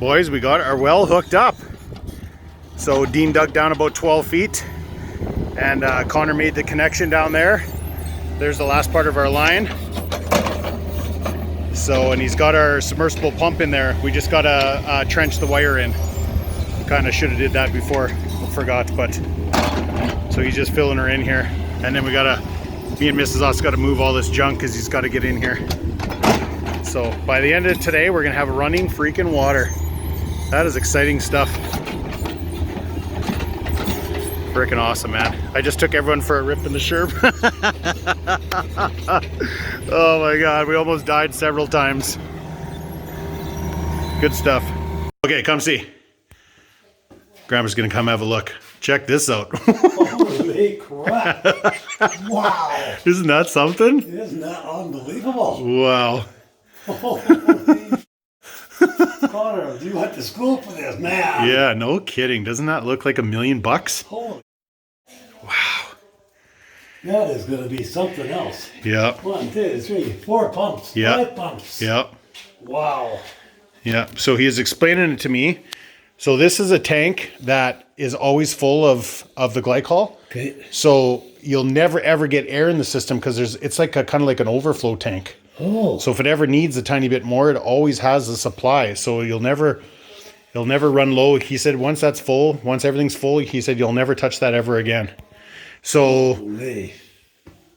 boys, we got our well hooked up. So Dean dug down about 12 feet and Connor made the connection down there. There's the last part of our line. So, and he's got our submersible pump in there. We just gotta trench the wire in. Kind of should have did that before, forgot, but so he's just filling her in here. And then we gotta, me and Mrs. Us gotta move all this junk because he's gotta get in here. So by the end of today, we're gonna have running freaking water. That is exciting stuff. Freaking awesome, man. I just took everyone for a rip in the sherp. Oh my God, we almost died several times. Good stuff. Okay, come see. Grandma's gonna come have a look. Check this out. Holy crap. Wow. Isn't that something? Isn't that unbelievable? Wow. Holy. Connor, you went to school for this, man. Yeah, no kidding. Doesn't that look like $1 million? Holy. Wow. That is going to be something else. Yeah. 1, 2, 3, 4 pumps. Yeah. 5 pumps. Yeah. Wow. Yeah. So he is explaining it to me. So this is a tank that is always full of the glycol. Okay. So you'll never ever get air in the system because it's like a kind of like an overflow tank. Oh. So if it ever needs a tiny bit more, it always has a supply. So you'll never run low. He said once that's full, once everything's full, he said you'll never touch that ever again. So he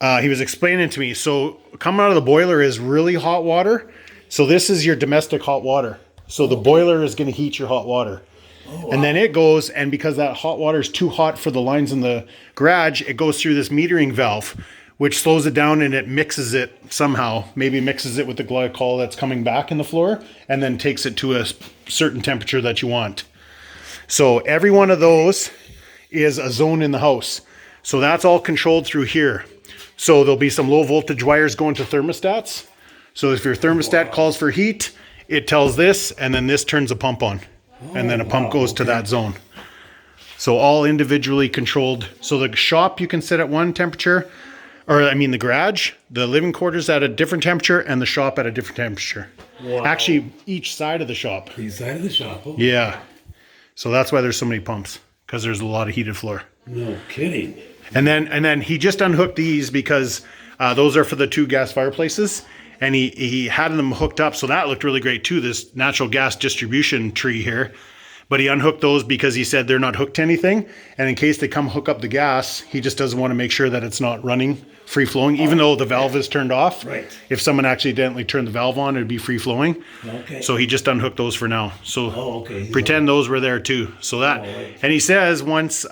was explaining to me. So coming out of the boiler is really hot water. So this is your domestic hot water. So the boiler is going to heat your hot water. Oh, wow. And then it goes, and because that hot water is too hot for the lines in the garage, it goes through this metering valve, which slows it down and it mixes it somehow. Maybe mixes it with the glycol that's coming back in the floor and then takes it to a certain temperature that you want. So every one of those is a zone in the house. So that's all controlled through here. So there'll be some low voltage wires going to thermostats. So if your thermostat calls for heat, it tells this, and then this turns a pump on. And then a pump goes to that zone. So all individually controlled. So the shop you can set at one temperature, or I mean the garage, the living quarters at a different temperature, and the shop at a different temperature. Wow. Actually, each side of the shop. Each side of the shop. Oh. Yeah. So that's why there's so many pumps, because there's a lot of heated floor. No kidding. And then he just unhooked these because those are for the 2 gas fireplaces. And he had them hooked up, so that looked really great too, this natural gas distribution tree here. But he unhooked those because he said they're not hooked to anything. And in case they come hook up the gas, he just doesn't want to make sure that it's not running, free flowing, even though the valve is turned off. Right. If someone accidentally turned the valve on, it'd be free flowing. Okay. So he just unhooked those for now. So okay. Pretend those were there too. So that, right. And he says once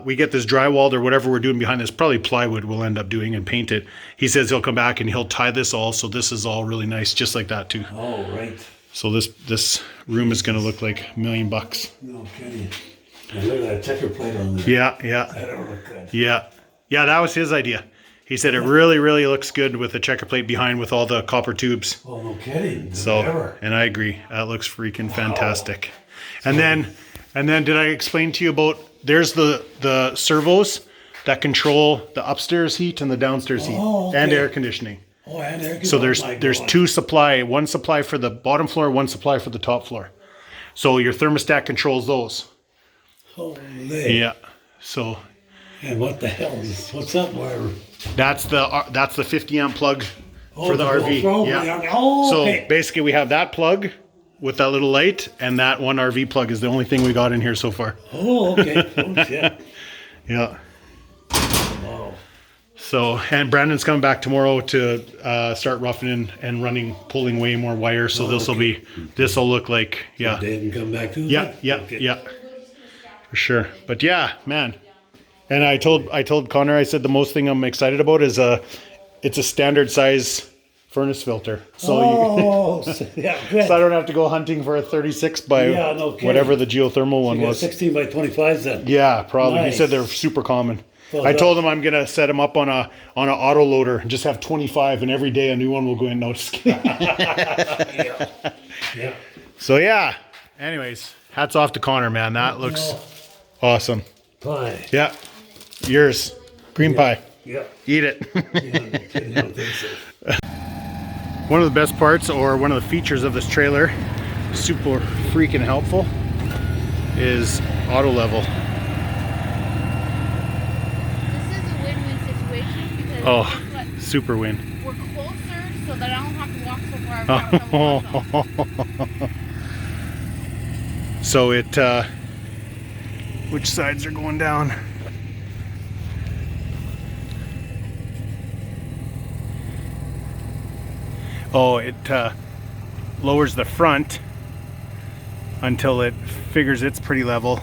we get this drywalled or whatever we're doing behind this, probably plywood we'll end up doing and paint it. He says he'll come back and he'll tie this all. So this is all really nice, just like that too. Oh, right. So this room is going to look like $1 million. No kidding. And look at that checker plate on there. Yeah. That'll look good. Yeah, that was his idea. He said it really, really looks good with the checker plate behind with all the copper tubes. Oh, no kidding. So, and I agree. That looks freaking fantastic. And then did I explain to you about, there's the servos that control the upstairs heat and the downstairs heat and air conditioning. Oh, and air conditioning. So there's 2 supply, 1 supply for the bottom floor, 1 supply for the top floor. So your thermostat controls those. Holy. Yeah. So. And what the hell what's that wire? That's the 50 amp plug for the RV. Yeah. Oh, okay. So basically we have that plug with that little light, and that one RV plug is the only thing we got in here so far. Oh, okay. Oh, shit. Yeah. Wow. So, and Brandon's coming back tomorrow to start roughing and pulling way more wire. So this will look like, yeah. So Dad can come back too? Yeah. For sure. But yeah, man. And I told Connor, I said the most thing I'm excited about is it's a standard size furnace filter. So yeah, good. So I don't have to go hunting for a 36 by whatever the geothermal one was. 16 by 25s then. Yeah, probably. Nice. He said they're super common. I told him I'm gonna set him up on a auto loader and just have 25, and every day a new one will go in. No, just kidding. Yeah. So yeah. Anyways, hats off to Connor, man. That looks awesome. Pie. Yeah. Yours. Green pie. Yeah. Eat it. Yeah, One of the best parts, or one of the features of this trailer, super freaking helpful is auto level. This is a win-win situation because Oh, guess what? super win. We're closer so that I don't have to walk so far. So it, which sides are going down? Oh, it lowers the front until it figures it's pretty level,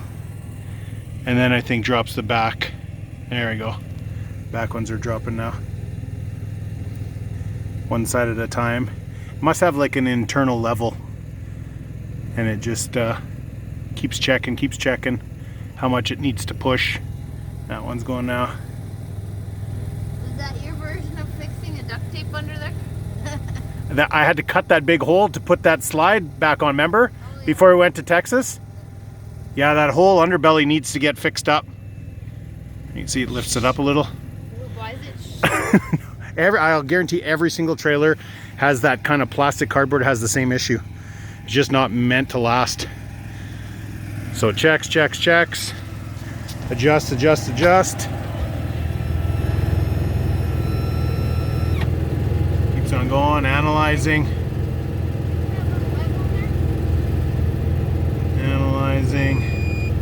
and then I think drops the back. There we go. Back ones are dropping now. One side at a time. It must have like an internal level, and it just keeps checking how much it needs to push. That one's going now. Is that your version of fixing a duct tape under there? That I had to cut that big hole to put that slide back on, remember? Oh, yeah. Before we went to Texas. Yeah, that whole underbelly needs to get fixed up. You can see it lifts it up a little. Why is it? I'll guarantee every single trailer has that kind of plastic cardboard, has the same issue. It's just not meant to last. So checks. Adjust. Keeps on going, analyzing.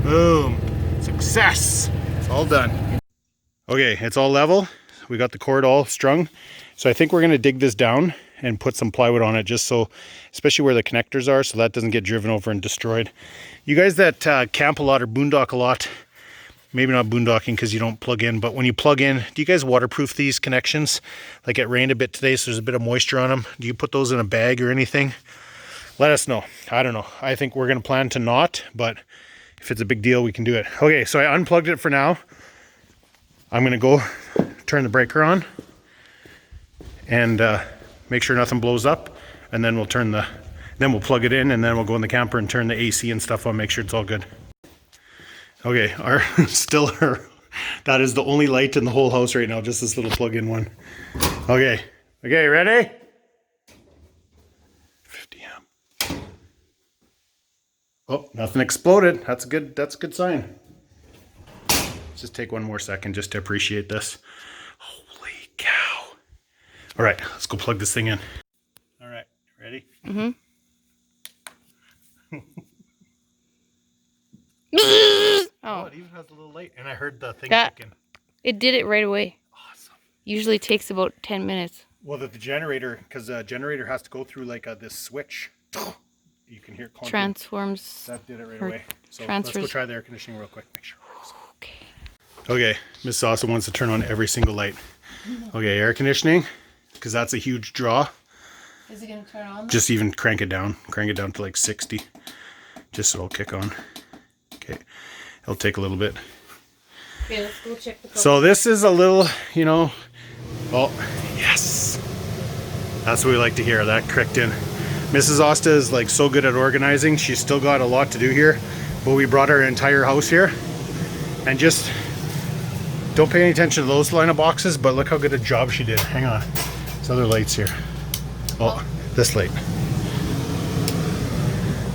Boom. Success. It's all done. Okay, it's all level. We got the cord all strung. So I think we're gonna dig this down and put some plywood on it, just so, especially where the connectors are, so that doesn't get driven over and destroyed. You guys that camp a lot or boondock a lot, maybe not boondocking because you don't plug in, but when you plug in, do you guys waterproof these connections? Like, it rained a bit today, so there's a bit of moisture on them. Do you put those in a bag or anything? Let us know. I don't know. I think we're gonna plan to not, but if it's a big deal, we can do it. Okay, so I unplugged it for now. I'm gonna go turn the breaker on and make sure nothing blows up, and then we'll we'll plug it in, and then we'll go in the camper and turn the AC and stuff on, make sure it's all good. Okay, that is the only light in the whole house right now, just this little plug-in one. Okay, ready? 50 amp. Oh, nothing exploded. That's a good sign. Let's just take one more second just to appreciate this. Holy cow. All right, let's go plug this thing in. All right, ready? Mm-hmm. Oh, it even has a little light, and I heard the thing ticking. It did it right away. Awesome. Usually takes about 10 minutes. Well, the generator, because the generator has to go through like this switch. You can hear it clunking. Transforms. That did it right away. So transfers. Let's go try the air conditioning real quick. Make sure. Okay. Okay, Miss Sauce wants to turn on every single light. Okay, air conditioning, because that's a huge draw. Is it going to turn on? Just even crank it down to like 60, just so it'll kick on. Okay, it'll take a little bit. Okay, let's go check the code. So this is a little, oh, yes. That's what we like to hear, that cricked in. Mrs. Osta is like so good at organizing. She's still got a lot to do here, but we brought our entire house here, and just don't pay any attention to those line of boxes, but look how good a job she did. Hang on, there's other lights here. Oh, this light.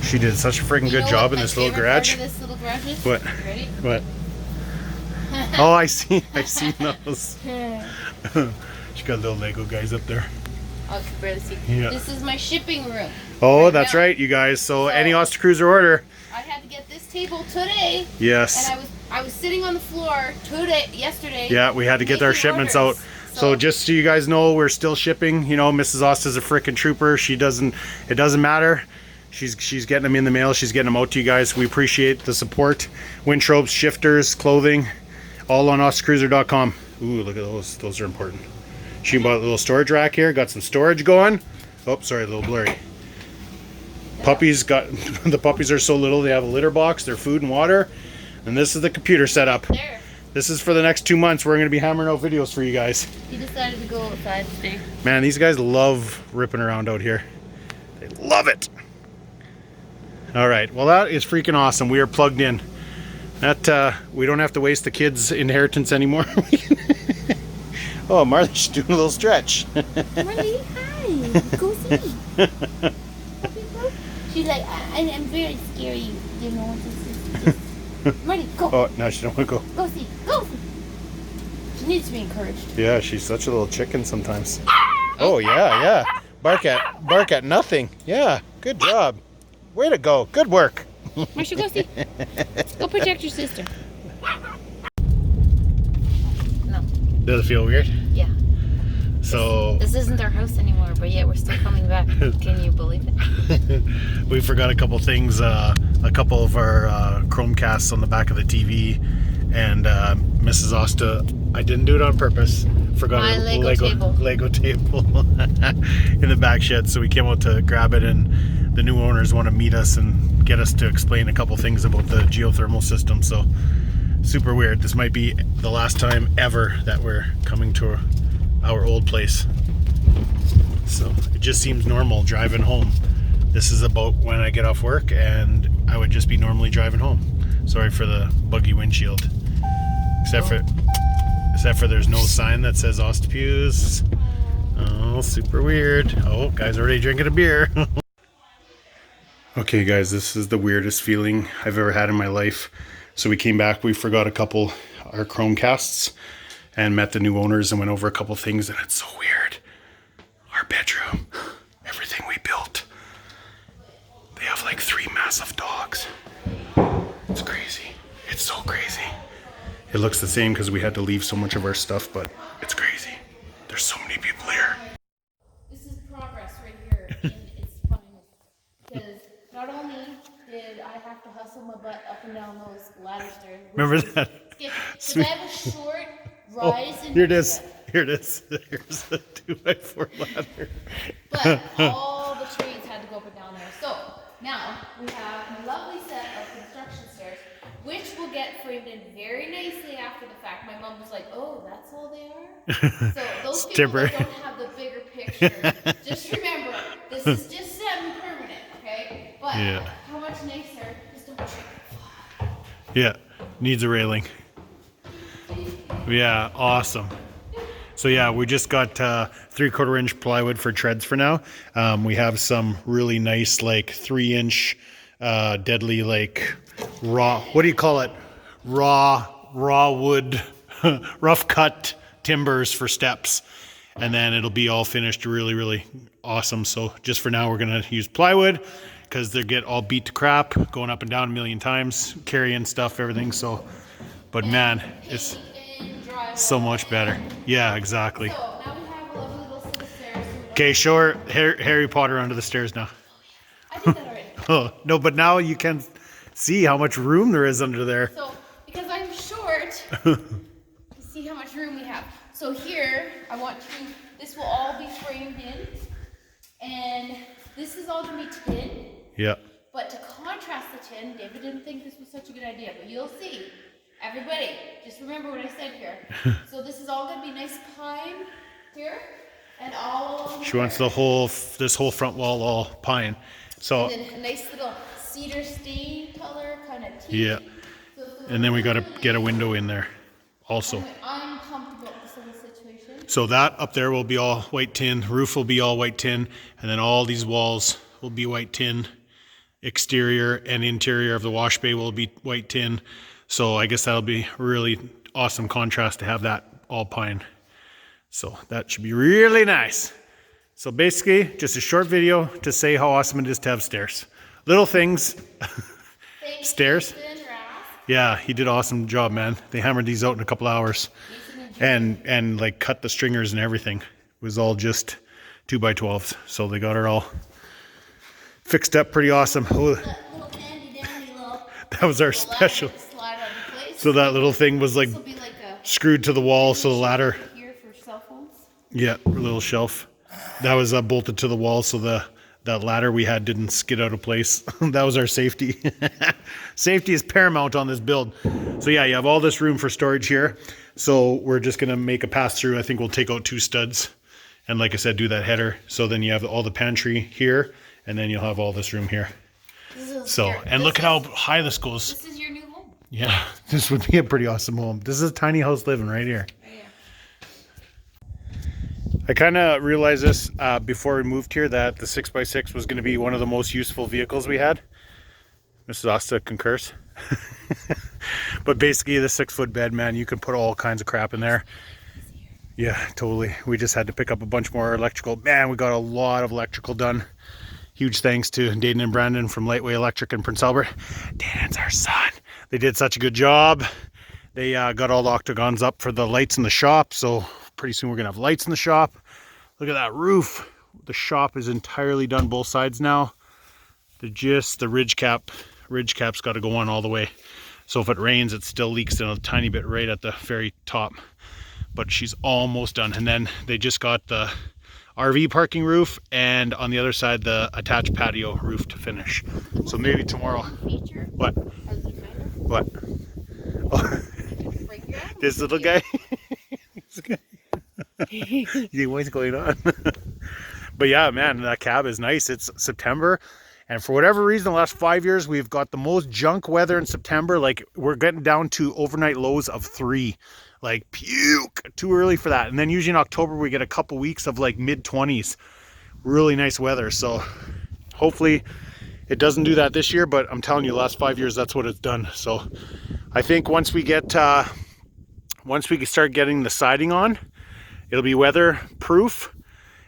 She did such a freaking good job in this little garage. This little garage is? What? You ready? What? Oh, I see those. She got little Lego guys up there. Oh, I can barely see. Yeah. This is my shipping room. Oh, that's right, you guys. So any ostacruiser order. I had to get this table today. Yes. And I was sitting on the floor yesterday. Yeah, we had to get our shipments out. So just so you guys know, we're still shipping. Mrs. Osta's a freaking trooper. It doesn't matter. She's getting them in the mail. She's getting them out to you guys. We appreciate the support. Windtropes, shifters, clothing, all on ostacruiser.com. Ooh, look at those. Those are important. She bought a little storage rack here. Got some storage going. Oh, sorry, a little blurry. Puppies the puppies are so little. They have a litter box, their food and water, and this is the computer setup. There. This is for the next 2 months. We're going to be hammering out videos for you guys. He decided to go outside today. Man, these guys love ripping around out here. They love it. All right, well, that is freaking awesome. We are plugged in. That we don't have to waste the kids' inheritance anymore. Oh, Martha's doing a little stretch. Marley, hi. Go see. She's like, I'm very scary. You know, just ready, go. Oh, no, she don't want to go. Go see. Go see. She needs to be encouraged. Yeah, she's such a little chicken sometimes. Oh, yeah. Bark at nothing. Yeah, good job. Way to go. Good work. Marsha, go see. Go protect your sister. No. Does it feel weird? Yeah. So This isn't our house anymore, but yet we're still coming back. Can you believe it? we forgot a couple things, a couple of our Chromecasts on the back of the TV, and Mrs. Osta, I didn't do it on purpose, forgot My a Lego table in the back shed, so we came out to grab it, and the new owners want to meet us and get us to explain a couple things about the geothermal system. So super weird. This might be the last time ever that we're coming to our old place. So it just seems normal driving home. This is about when I get off work and I would just be normally driving home. Sorry for the buggy windshield. Except for there's no sign that says Ostacruiser. Oh, super weird. Oh, guy's already drinking a beer. Okay guys, this is the weirdest feeling I've ever had in my life. So we came back, we forgot a couple our Chromecasts and met the new owners and went over a couple things, and it's so weird. Our bedroom, everything we built, they have like 3 massive dogs. It's crazy. It's so crazy. It looks the same because we had to leave so much of our stuff, but it's crazy. There's so many people here. This is progress right here in its finest. Because not only did I have to hustle my butt up and down those ladder stairs. Remember that? Because I have a short rise in Here it is. Here it is. Here's the 2x4 ladder. But all the trees had to go up and down there. So now we have a lovely set of construction stairs, which will get framed in very nicely after the fact. My mom was like, "Oh, that's all they are." So those people that don't have the bigger picture, just remember this is just semi-permanent, okay? But Yeah. how much nicer? Just don't trip. Yeah, needs a railing. Yeah, awesome. So yeah, we just got 3/4 inch plywood for treads for now. We have some really nice like 3-inch deadly like raw, what do you call it? Raw wood, rough cut timbers for steps. And then it'll be all finished really, really awesome. So just for now, we're gonna use plywood because they get all beat to crap, going up and down a million times, carrying stuff, everything. So, but man, it's so much better. Yeah, exactly. So now we have a lovely little set of stairs. Okay, show her Harry Potter under the stairs now. I did that already. Oh, no, but now you can see how much room there is under there. So, because I'm short, you see how much room we have. So here, I want to, this will all be framed in, and this is all going to be tin. Yeah. But to contrast the tin, David didn't think this was such a good idea, but you'll see. Everybody, just remember what I said here. So this is all going to be nice pine here, and all. She wants this whole front wall all pine. So. And then a nice little cedar stain color kind of teak. Yeah. And then we got to get a window in there also. I'm comfortable with this little situation. So that up there will be all white tin, roof will be all white tin, and then all these walls will be white tin. Exterior and interior of the wash bay will be white tin. So I guess that'll be really awesome contrast to have that all pine. So that should be really nice. So basically just a short video to say how awesome it is to have stairs. Little things. Stairs. Yeah, he did an awesome job, man. They hammered these out in a couple hours and like cut the stringers and everything. It was all just 2x12s. So they got it all fixed up pretty awesome. Oh, that was our special. So that little thing was like screwed to the wall, so the ladder. Here for cell phones. Yeah, a little shelf. That was bolted to the wall, so that ladder we had didn't skid out of place. That was our safety. Safety is paramount on this build. So yeah, you have all this room for storage here. So we're just gonna make a pass through. I think we'll take out 2 studs, and like I said, do that header. So then you have all the pantry here, and then you'll have all this room here. So, and look at how high this goes. This is your new home. Yeah, this would be a pretty awesome home. This is a tiny house living right here. I kind of realized this before we moved here, that the 6x6 was going to be one of the most useful vehicles we had. Mrs. Asta concurs. But basically the 6-foot bed, man, you can put all kinds of crap in there. Yeah, totally. We just had to pick up a bunch more electrical. Man, we got a lot of electrical done. Huge thanks to Dayton and Brandon from Lightway Electric in Prince Albert. Dayton's our son. They did such a good job. They got all the octagons up for the lights in the shop, so pretty soon we're gonna have lights in the shop. Look at that roof. The shop is entirely done both sides now. The ridge cap's got to go on all the way. So if it rains, it still leaks in a tiny bit right at the very top. But she's almost done. And then they just got the RV parking roof, and on the other side the attached patio roof to finish. So maybe tomorrow. Feature What? as a reminder. What? Oh. Break your ankle. This little guy. See what's going on. But yeah, man, that cab is nice. It's September, and for whatever reason, the last 5 years we've got the most junk weather in September. Like, we're getting down to overnight lows of 3. Like, puke, too early for that. And then usually in October we get a couple weeks of like mid-20s, really nice weather. So hopefully it doesn't do that this year, but I'm telling you, the last 5 years that's what it's done. So I think once we start getting the siding on, it'll be weatherproof,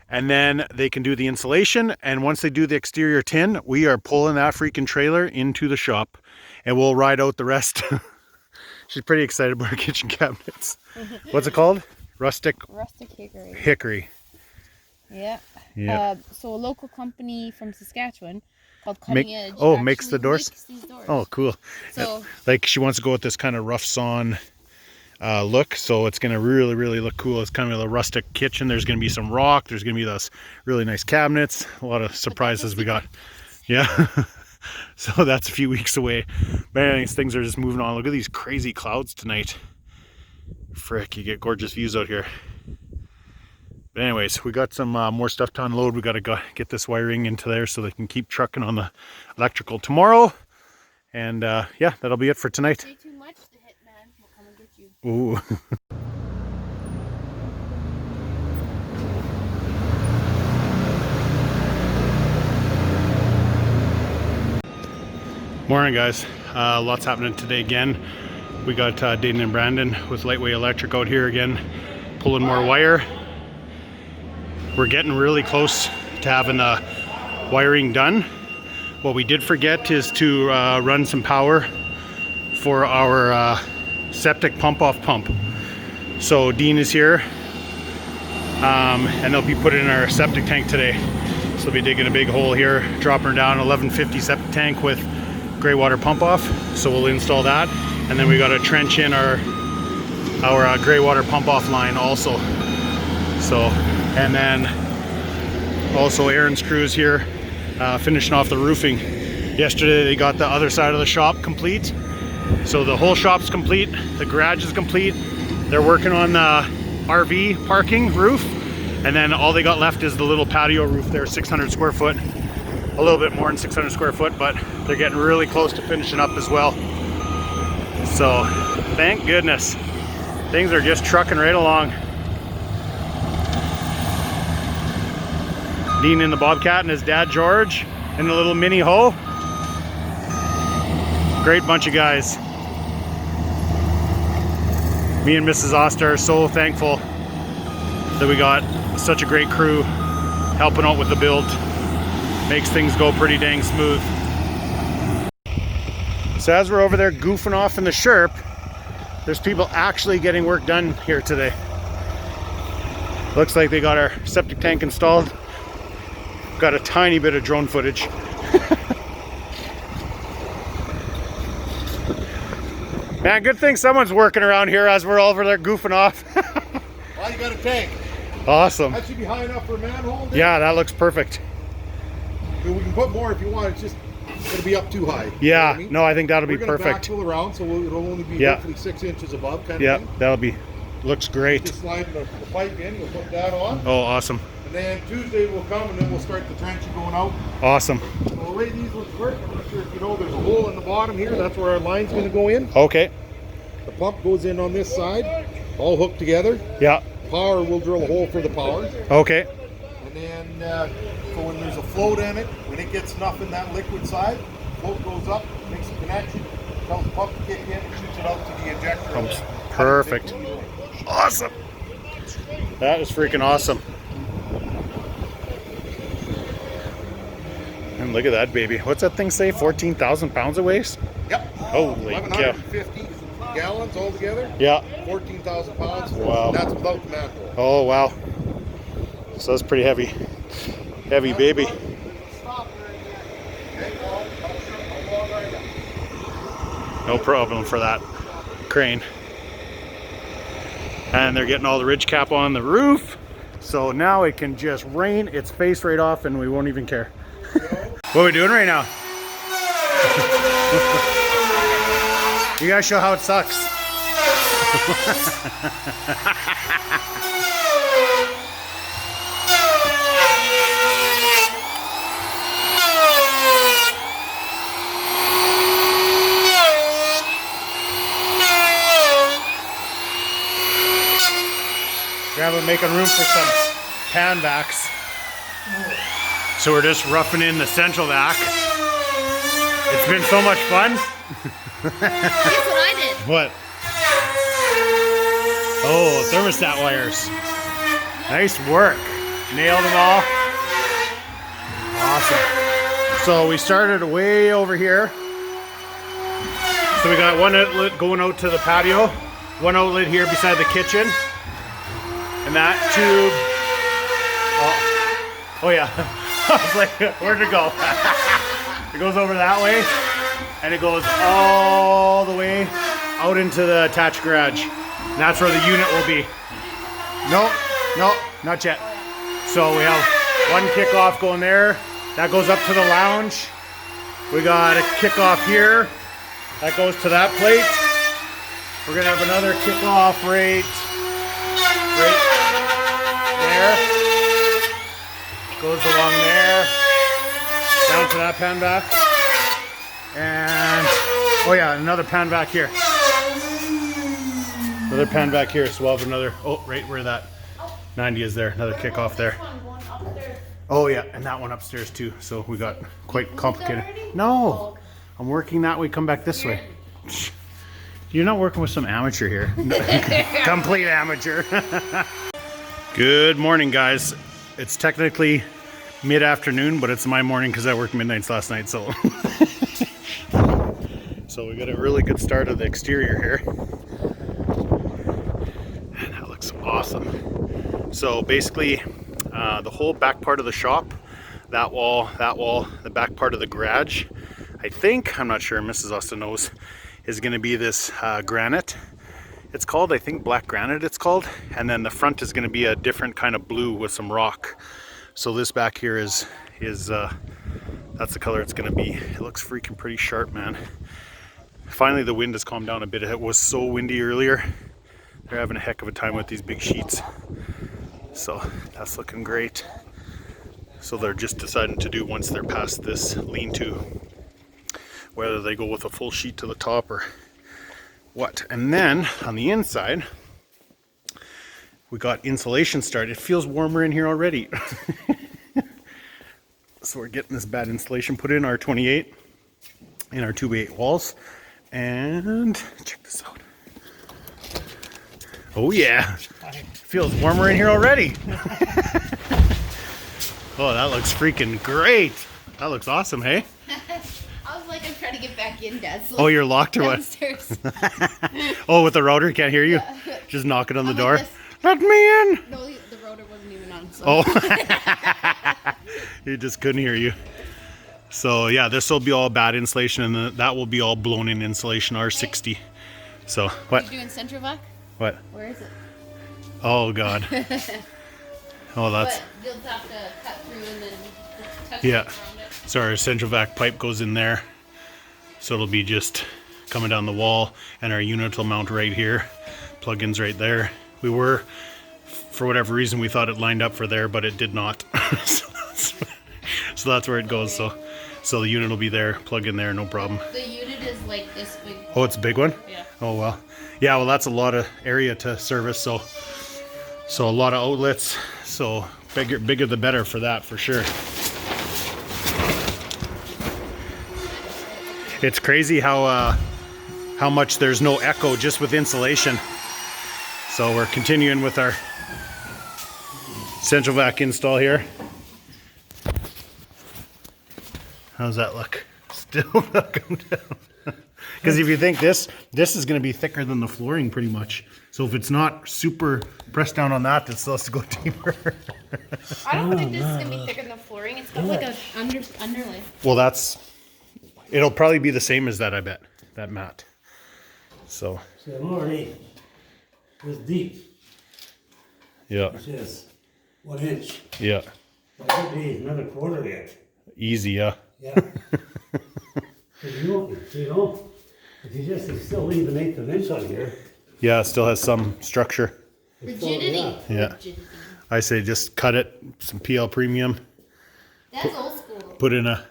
and then they can do the insulation. And once they do the exterior tin, we are pulling that freaking trailer into the shop, and we'll ride out the rest. She's pretty excited about her kitchen cabinets. What's it called? Rustic hickory. Hickory. Yeah. Yeah. So a local company from Saskatchewan called Cutting Edge. Makes the doors? Makes these doors. Oh, cool. So like, she wants to go with this kind of rough sawn look, so it's gonna really look cool. It's kind of a rustic kitchen. There's gonna be some rock, there's gonna be those really nice cabinets, a lot of surprises we got. Yeah. So that's a few weeks away. Man, things are just moving on. Look at these crazy clouds tonight. Frick, you get gorgeous views out here. But anyways, we got some more stuff to unload. We got to get this wiring into there so they can keep trucking on the electrical tomorrow. And yeah, that'll be it for tonight. say too much, the hitman will come and get you. Ooh. Morning, guys. Lots happening today again. We got Dayton and Brandon with Lightway Electric out here again, pulling more wire. We're getting really close to having the wiring done. What we did forget is to run some power for our septic pump-off pump. So Dean is here, and they'll be putting in our septic tank today. So they'll be digging a big hole here, dropping her down 1150 septic tank with gray water pump off. So we'll install that, and then we got to trench in our gray water pump off line also. So, and then also Aaron's crew is here finishing off the roofing. Yesterday they got the other side of the shop complete, so the whole shop's complete, the garage is complete. They're working on the RV parking roof, and then all they got left is the little patio roof there, 600 square foot, a little bit more than 600 square foot, but they're getting really close to finishing up as well. So thank goodness, things are just trucking right along. Dean in the Bobcat and his dad George in the little mini hoe. Great bunch of guys. Me and Mrs. Oster are so thankful that we got such a great crew helping out with the build. Makes things go pretty dang smooth. So as we're over there goofing off in the Sherp, there's people actually getting work done here today. Looks like they got our septic tank installed. Got a tiny bit of drone footage. Man, good thing someone's working around here as we're all over there goofing off. Well, you got a tank. Awesome. That should be high enough for a manhole. Then. Yeah, that looks perfect. We can put more if you want. It's just going to be up too high. Yeah, you know what I mean? No, I think that'll be We're gonna perfect. backfill around, so it'll only be Yeah. hopefully 6 inches above, kind Yeah, of thing. that'll be, looks great. Just slide the pipe in. We'll put that on, Oh, awesome. and then Tuesday we'll come, and then we'll start the trenching going out. Awesome. So the way these ones work, I'm not sure if you know, there's a hole in the bottom here. That's where our line's going to go in. Okay. The pump goes in on this side, all hooked together. Yeah. Power, we'll drill a hole for the power. Okay. And then, so when there's a float in it, when it gets enough in that liquid side, float goes up, makes a connection, tells the pump to kick in, and shoots it out to the injector. Pumps. Perfect. Awesome. That is freaking awesome. And look at that baby. What's that thing say? 14,000 pounds of waste? Yep. Holy cow. 1,150 gallons altogether. Yeah. 14,000 pounds. Wow. That's without the manhole. Oh, wow. So that's pretty heavy. Heavy baby. No problem for that crane. And they're getting all the ridge cap on the roof. So now it can just rain its face right off and we won't even care. What are we doing right now? You gotta show how it sucks. We're making room for some pan vacs. So we're just roughing in the central vac. It's been so much fun. Guess what I did? What? Oh, thermostat wires. Nice work. Nailed them all. Awesome. So we started way over here. So we got one outlet going out to the patio, one outlet here beside the kitchen. And that tube, oh yeah, I was like, where'd it go? It goes over that way, and it goes all the way out into the attached garage. And that's where the unit will be. No, not yet. So we have one kickoff going there. That goes up to the lounge. We got a kickoff here. That goes to that plate. We're gonna have another kickoff right there, goes along there, down to that pan vac, and oh yeah, another pan vac here. Another pan vac here, so we'll have another, oh, right where that 90 is there, another kickoff there. Oh yeah, and that one upstairs too, so we got quite complicated. No, I'm working that way, come back this way. You're not working with some amateur here. Complete amateur. Good morning, guys. It's technically mid-afternoon, but it's my morning because I worked midnights last night, so. So we got a really good start of the exterior here. And that looks awesome. So basically, the whole back part of the shop, that wall, the back part of the garage, I think, I'm not sure, Mrs. Austin knows, is gonna be this granite. It's called, I think, black granite it's called. And then the front is gonna be a different kind of blue with some rock. So this back here is that's the color it's gonna be. It looks freaking pretty sharp, man. Finally, the wind has calmed down a bit. It was so windy earlier. They're having a heck of a time with these big sheets. So that's looking great. So they're just deciding to do once they're past this lean-to, whether they go with a full sheet to the top or what. And then on the inside, we got insulation started. It feels warmer in here already. So we're getting this bad insulation put in our 28 in our 2x8 walls. And check this out. Oh yeah, feels warmer in here already. Oh, that looks freaking great. That looks awesome, hey? I was like, I'm trying to get back in, Dad. So Oh, you're locked or what? downstairs. Oh, with the router, can't hear you? Yeah. Just knocking on the I'm door. like this. Let me in! No, the rotor wasn't even on. So. Oh, he just couldn't hear you. So yeah, this will be all bad insulation, and then that will be all blown in insulation, R60. So what? You doing Centrovac? What? Where is it? Oh God. Oh, that's But you'll have to cut through and then touch yeah. it around it. So our central vac pipe goes in there, so it'll be just coming down the wall, and our unit will mount right here. Plug-ins right there. We were, for whatever reason, we thought it lined up for there, but it did not. So that's where it goes. So the unit will be there, plug in there, no problem. The unit is like this big. Oh, it's a big one? Yeah. Oh, well. Yeah, well, that's a lot of area to service, so So a lot of outlets. So bigger the better for that, for sure. It's crazy how much there's no echo just with insulation. So we're continuing with our central vac install here. How's that look? Still not come down. Because if you think this is going to be thicker than the flooring pretty much. So if it's not super pressed down on that, it still has to go deeper. I don't think this is gonna be thicker than the flooring. It's got like a underlay. Well, it'll probably be the same as that, I bet, that mat. So. See, I'm already this deep. Yeah. It's just 1 inch. Yeah. That could be another quarter yet. Easy, yeah. Yeah. You know, if you still leave an 1/8 of an inch on here. Yeah, it still has some structure. Rigidity. Yeah. Rigidity. I say just cut it, some PL premium, That's old school. put in a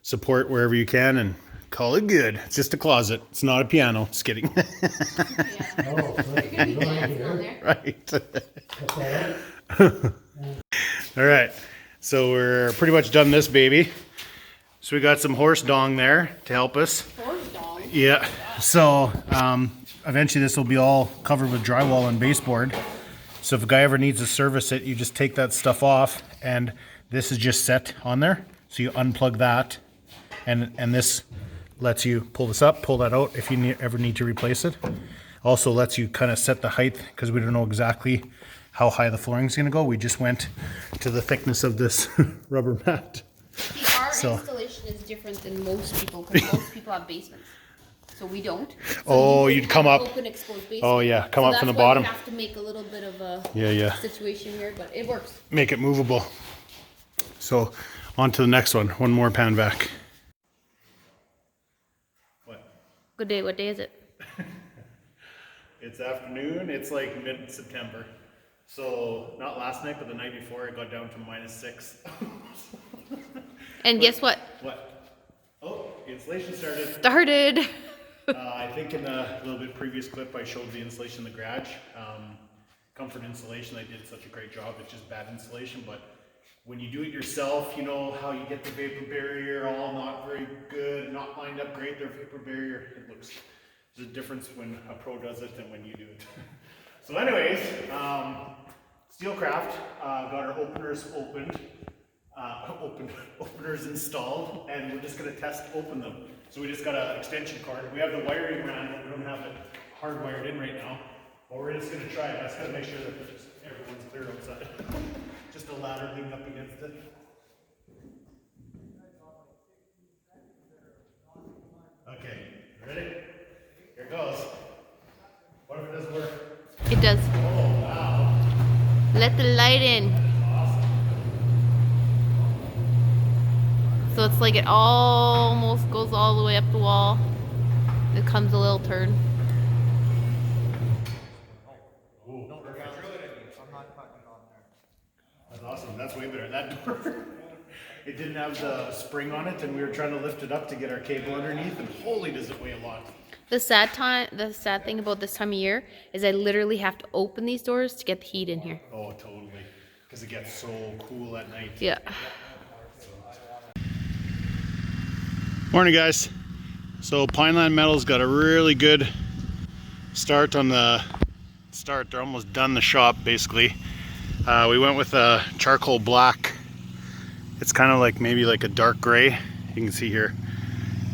support wherever you can, and call it good. It's just a closet. It's not a piano. Just kidding. Yeah. Oh, right. You're gonna be Go right dancing here. on there. Right. Cut that out. All right. So we're pretty much done this baby. So we got some horse dong there to help us. Horse dog. Yeah. So eventually this will be all covered with drywall and baseboard. So if a guy ever needs to service it, you just take that stuff off, and this is just set on there. So you unplug that, and this lets you pull this up, pull that out if you ever need to replace it. Also lets you kind of set the height, because we don't know exactly how high the flooring is going to go. We just went to the thickness of this rubber mat. See, our installation is different than most people because most people have basements. So we don't. So Oh, would you'd have come up. Open exposed basement. Oh yeah, come So up from the that's why bottom. We have to make a little bit of a Yeah. situation here, but it works. Make it movable. So on to the next one. One more pan vac. What? Good day. What day is it? It's afternoon. It's like mid-September. So not last night, but the night before, it got down to -6. And guess what? What? Oh, the installation started. Started. I think in the little bit previous clip, I showed the installation in the garage. Comfort Insulation, they did such a great job. It's just bad insulation, but when you do it yourself, you know how you get the vapor barrier all not very good, not lined up great. Their vapor barrier, there's a difference when a pro does it and when you do it. So anyways, Steelcraft got our openers openers installed, and we're just gonna open them. So we just got an extension cord. We have the wiring ran, but we don't have it hardwired in right now. But we're just gonna try it. I just gotta make sure that everyone's clear outside. Just a ladder leaning up against it. Okay, ready? Here it goes. What if it doesn't work? It does. Oh wow. Let the light in. So it's like it almost goes all the way up the wall. It comes a little turn. That's awesome. That's way better. That door, it didn't have the spring on it, and we were trying to lift it up to get our cable underneath, and holy does it weigh a lot. The sad thing about this time of year is I literally have to open these doors to get the heat in here. Oh, totally. Because it gets so cool at night. Yeah. Morning, guys. So Pineland Metal's got a really good start on the start. They're almost done the shop, basically. We went with a charcoal black. It's kind of like maybe like a dark gray, you can see here,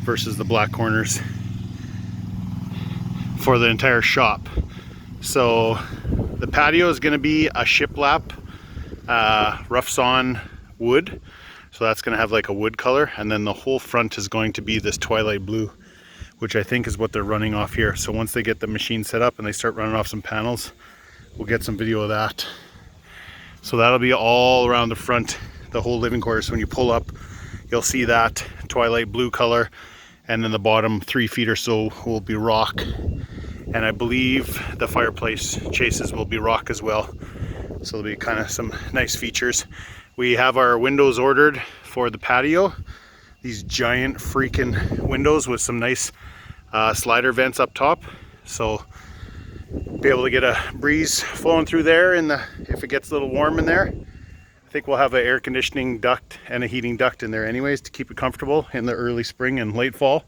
versus the black corners for the entire shop. So the patio is going to be a shiplap rough sawn wood. So that's going to have like a wood color, and then the whole front is going to be this twilight blue, which I think is what they're running off here. So once they get the machine set up and they start running off some panels, we'll get some video of that. So that'll be all around the front, the whole living quarters. So when you pull up, you'll see that twilight blue color, and then the bottom 3 feet or so will be rock. And I believe the fireplace chases will be rock as well. So there'll be kind of some nice features. We have our windows ordered for the patio. These giant freaking windows with some nice slider vents up top. So be able to get a breeze flowing through there if it gets a little warm in there. I think we'll have an air conditioning duct and a heating duct in there anyways to keep it comfortable in the early spring and late fall.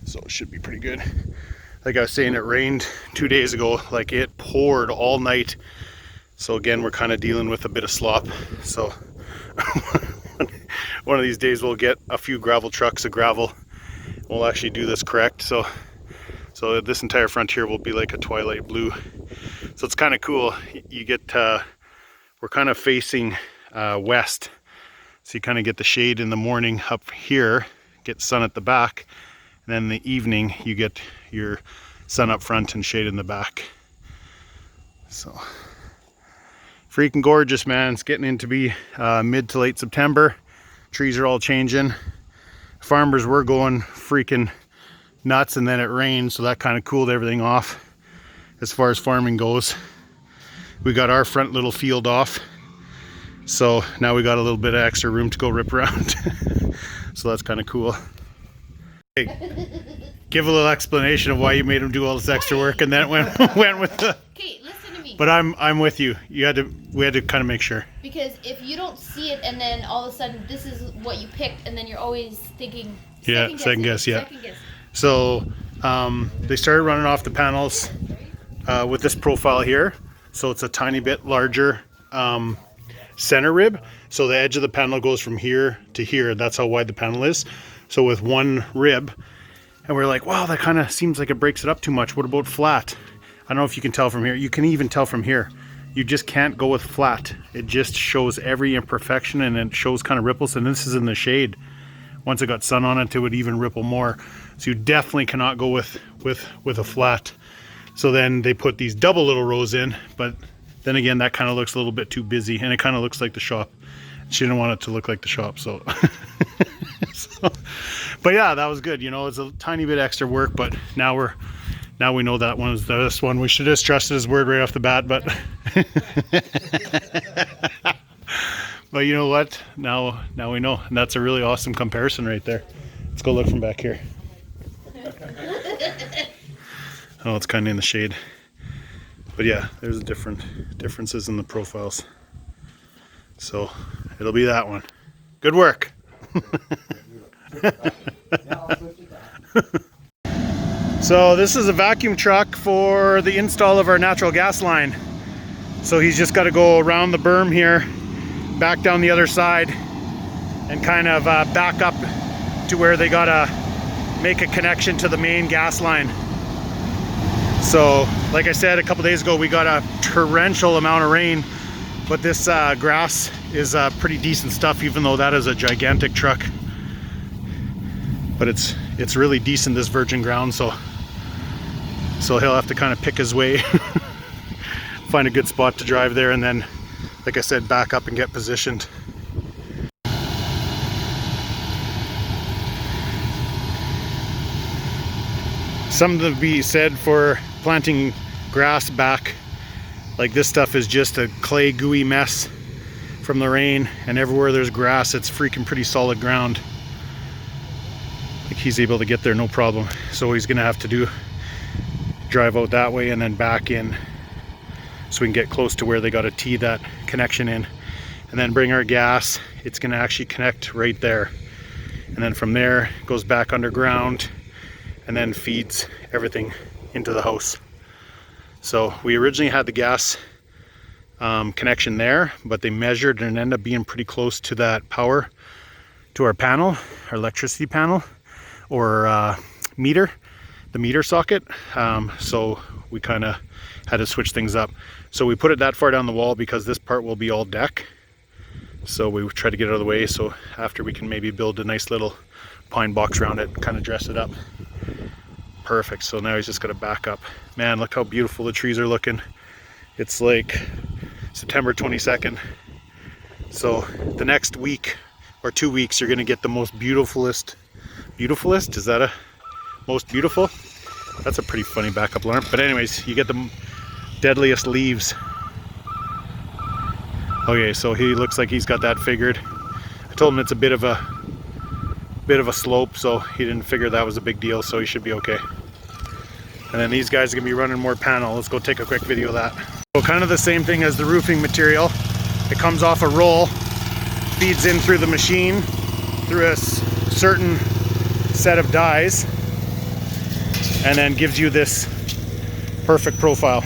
So it should be pretty good. Like I was saying, it rained 2 days ago, like it poured all night. So again, we're kind of dealing with a bit of slop. So one of these days we'll get a few gravel trucks of gravel. We'll actually do this correct. So this entire frontier will be like a twilight blue. So it's kind of cool. You get, we're kind of facing west. So you kind of get the shade in the morning up here, get sun at the back. And then in the evening, you get your sun up front and shade in the back. So freaking gorgeous, man. It's getting into be mid to late September. Trees are all changing. Farmers were going freaking nuts, and then it rained, so that kind of cooled everything off as far as farming goes. We got our front little field off, so now we got a little bit of extra room to go rip around. So that's kind of cool. Hey, give a little explanation of why you made him do all this extra work, and then went with the... Okay, listen to me. But I'm with you. We had to kind of make sure. Because if you don't see it and then all of a sudden this is what you picked, and then you're always thinking second guess. So they started running off the panels with this profile here. So it's a tiny bit larger center rib. So the edge of the panel goes from here to here. That's how wide the panel is. So with one rib, and we're like, wow, that kind of seems like it breaks it up too much. What about flat? I don't know if you can tell from here. You can even tell from here. You just can't go with flat. It just shows every imperfection, and it shows kind of ripples. And this is in the shade. Once it got sun on it, it would even ripple more. So you definitely cannot go with a flat. So then they put these double little rows in, but then again, that kind of looks a little bit too busy, and it kind of looks like the shop. She didn't want it to look like the shop, so. But yeah, that was good. You know, it's a tiny bit extra work, but now we know that one is this one. We should have trusted his word right off the bat, but but you know what? Now we know, and that's a really awesome comparison right there. Let's go look from back here. Oh, it's kind of in the shade, but yeah, there's differences in the profiles. So it'll be that one. Good work. So this is a vacuum truck for the install of our natural gas line. So he's just got to go around the berm here, back down the other side, and kind of back up to where they gotta make a connection to the main gas line. So like I said a couple days ago, we got a torrential amount of rain, but this grass is pretty decent stuff, even though that is a gigantic truck. But it's really decent, this virgin ground, so he'll have to kind of pick his way, find a good spot to drive there, and then, like I said, back up and get positioned. Something to be said for planting grass back. Like, this stuff is just a clay gooey mess from the rain, and everywhere there's grass, it's freaking pretty solid ground. Like, he's able to get there no problem. So he's gonna have to drive out that way and then back in, so we can get close to where they got to tee that connection in, and then bring our gas. It's gonna actually connect right there, and then from there it goes back underground and then feeds everything into the house. So we originally had the gas connection there, but they measured and ended up being pretty close to that power, to our panel, our electricity panel, or meter, the meter socket. So we kind of had to switch things up. So we put it that far down the wall because this part will be all deck. So we try to get it out of the way, so after we can maybe build a nice little pine box around it, kind of dress it up. Perfect. So now he's just got to back up. Man, look how beautiful the trees are looking. It's like September 22nd. So the next week or 2 weeks, you're going to get the most beautifulest, is that a most beautiful? That's a pretty funny backup alarm. But anyways, you get the deadliest leaves. Okay, so he looks like he's got that figured. I told him it's a bit of a slope, so he didn't figure that was a big deal, so he should be okay. And then these guys are gonna be running more panel. Let's go take a quick video of that. So kind of the same thing as the roofing material. It comes off a roll, feeds in through the machine, through a certain set of dies, and then gives you this perfect profile.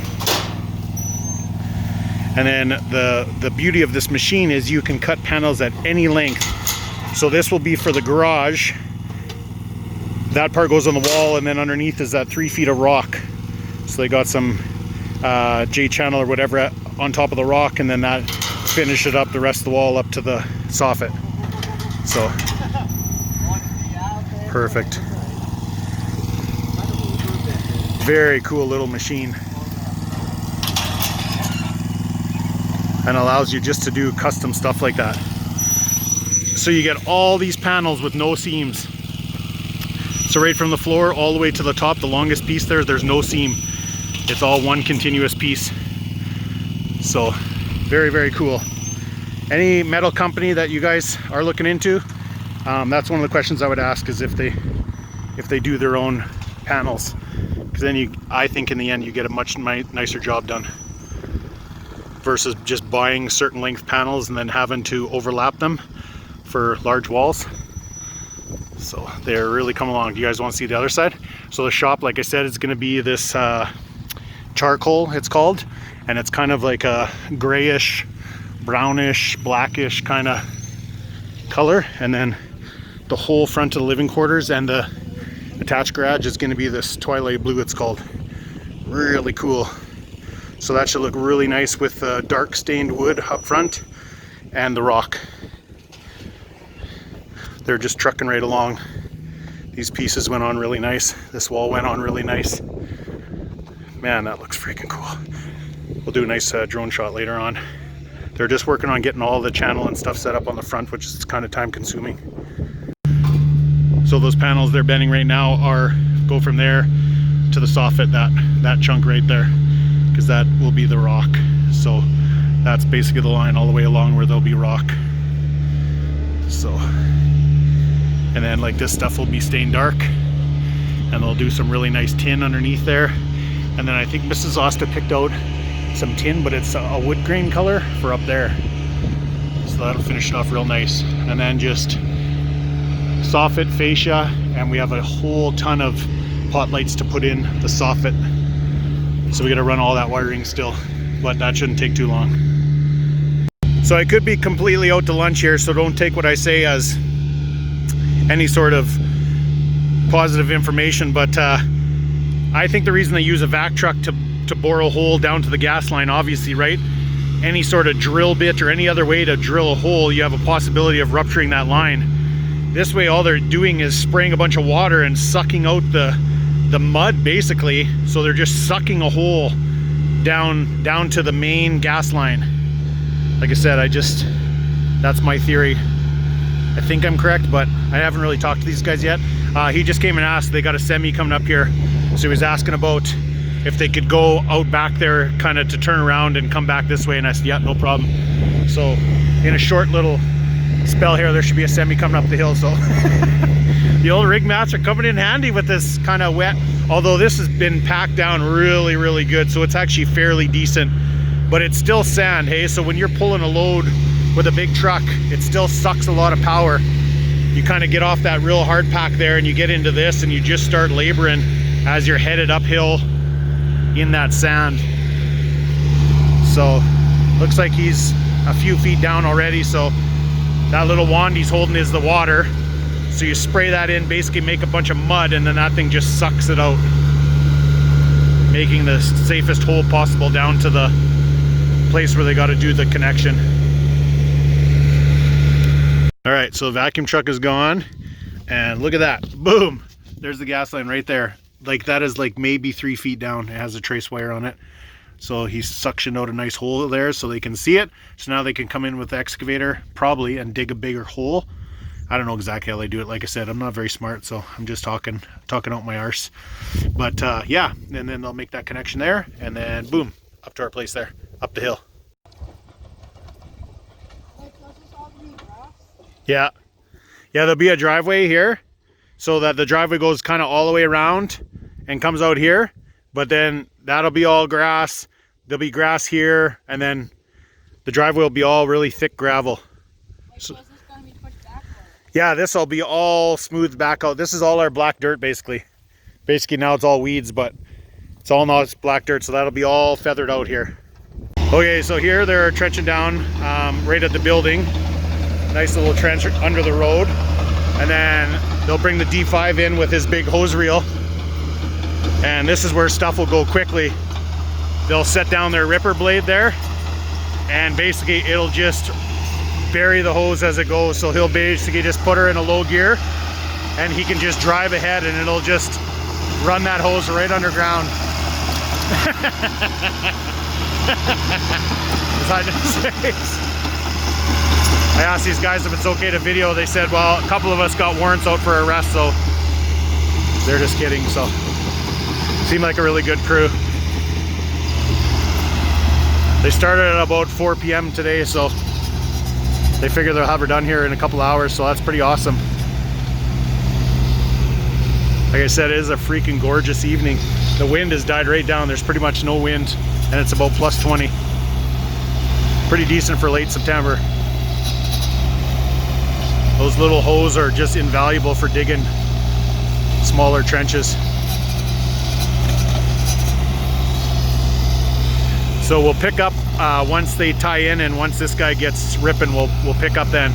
And then the beauty of this machine is you can cut panels at any length. So this will be for the garage. That part goes on the wall, and then underneath is that 3 feet of rock. So they got some J-channel or whatever on top of the rock, and then that finish it up the rest of the wall up to the soffit. So perfect. Very cool little machine. And allows you just to do custom stuff like that. So you get all these panels with no seams. So right from the floor all the way to the top, the longest piece there's no seam. It's all one continuous piece. So very, very cool. Any metal company that you guys are looking into, that's one of the questions I would ask, is if they do their own panels. Because then I think in the end you get a much nicer job done. Versus just buying certain length panels and then having to overlap them for large walls. So they're really coming along. Do you guys want to see the other side? So the shop, like I said, is going to be this charcoal, it's called, and it's kind of like a grayish, brownish, blackish kind of color. And then the whole front of the living quarters and the attached garage is going to be this twilight blue, it's called. Really cool. So that should look really nice with dark stained wood up front and the rock. They're just trucking right along. These pieces went on really nice. This wall went on really nice. Man, that looks freaking cool. We'll do a nice drone shot later on. They're just working on getting all the channel and stuff set up on the front, which is kind of time consuming. So those panels they're bending right now go from there to the soffit, that chunk right there. Because that will be the rock. So that's basically the line all the way along where there'll be rock. So, and then like this stuff will be stained dark, and they'll do some really nice tin underneath there. And then I think Mrs. Osta picked out some tin, but it's a wood grain color for up there. So that'll finish it off real nice. And then just soffit, fascia, and we have a whole ton of pot lights to put in the soffit. So we got to run all that wiring still, but that shouldn't take too long. So I could be completely out to lunch here, so don't take what I say as any sort of positive information, but I think the reason they use a vac truck to bore a hole down to the gas line, obviously, right? Any sort of drill bit or any other way to drill a hole, you have a possibility of rupturing that line. This way, all they're doing is spraying a bunch of water and sucking out the mud, basically. So they're just sucking a hole down to the main gas line. Like I said, that's my theory. I think I'm correct, but I haven't really talked to these guys yet. He just came and asked, they got a semi coming up here, so he was asking about if they could go out back there kind of to turn around and come back this way, and I said, yeah, no problem. So in a short little spell here, there should be a semi coming up the hill. So the old rig mats are coming in handy with this kind of wet, although this has been packed down really, really good, so it's actually fairly decent, but it's still sand, hey? So when you're pulling a load with a big truck, it still sucks a lot of power. You kind of get off that real hard pack there and you get into this and you just start laboring as you're headed uphill in that sand. So looks like he's a few feet down already, so that little wand he's holding is the water. So you spray that in, basically make a bunch of mud, and then that thing just sucks it out, making the safest hole possible down to the place where they got to do the connection. All right, so the vacuum truck is gone, and look at that, boom, there's the gas line right there. Like that is like maybe 3 feet down. It has a trace wire on it. So he's suctioned out a nice hole there so they can see it. So now they can come in with the excavator probably and dig a bigger hole. I don't know exactly how they do it. Like I said, I'm not very smart, so I'm just talking out my arse. But yeah, and then they'll make that connection there, and then boom, up to our place there, up the hill. Yeah, there'll be a driveway here, so that the driveway goes kind of all the way around and comes out here, but then that'll be all grass. There'll be grass here, and then the driveway will be all really thick gravel. So, yeah, this will be all smoothed back out. This is all our black dirt, basically. Basically now it's all weeds, but it's all now it's black dirt, so that'll be all feathered out here. Okay, so here they're trenching down right at the building. Nice little trench under the road. And then they'll bring the D5 in with his big hose reel. And this is where stuff will go quickly. They'll set down their ripper blade there, and basically it'll just bury the hose as it goes. So he'll basically just put her in a low gear, and he can just drive ahead, and it'll just run that hose right underground. I asked these guys if it's okay to video. They said, well, a couple of us got warrants out for arrest, so they're just kidding. So seemed like a really good crew. They started at about 4 p.m. today, so they figure they'll have her done here in a couple hours, so that's pretty awesome. Like I said, it is a freaking gorgeous evening. The wind has died right down. There's pretty much no wind, and it's about plus 20. Pretty decent for late September. Those little hoses are just invaluable for digging smaller trenches. So we'll pick up once they tie in, and once this guy gets ripping, we'll pick up then.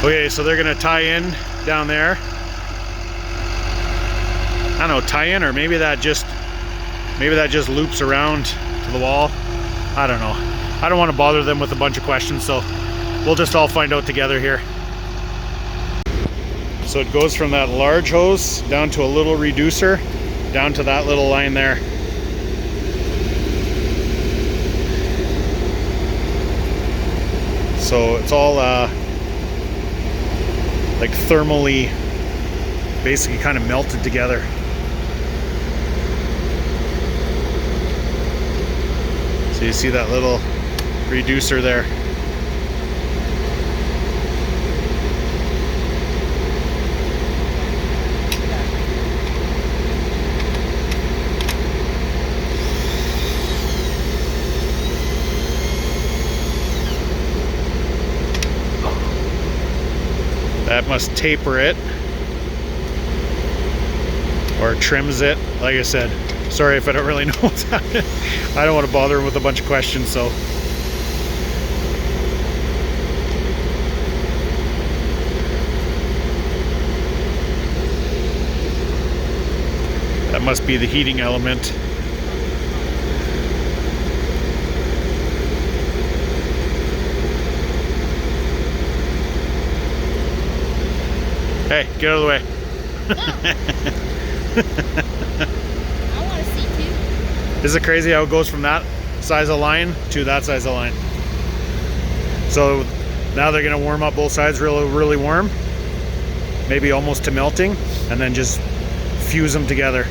Okay, so they're gonna tie in down there. I don't know, tie in, or maybe that just loops around to the wall. I don't know. I don't want to bother them with a bunch of questions, so we'll just all find out together here. So it goes from that large hose down to a little reducer, down to that little line there. So it's all like thermally, basically kind of melted together. So you see that little reducer there. That must taper it or trims it. Like I said, sorry if I don't really know what's happening. I don't want to bother him with a bunch of questions, so. That must be the heating element. Hey, get out of the way. I want to see too. Is it crazy how it goes from that size of line to that size of line? So now they're gonna warm up both sides really warm, maybe almost to melting, and then just fuse them together.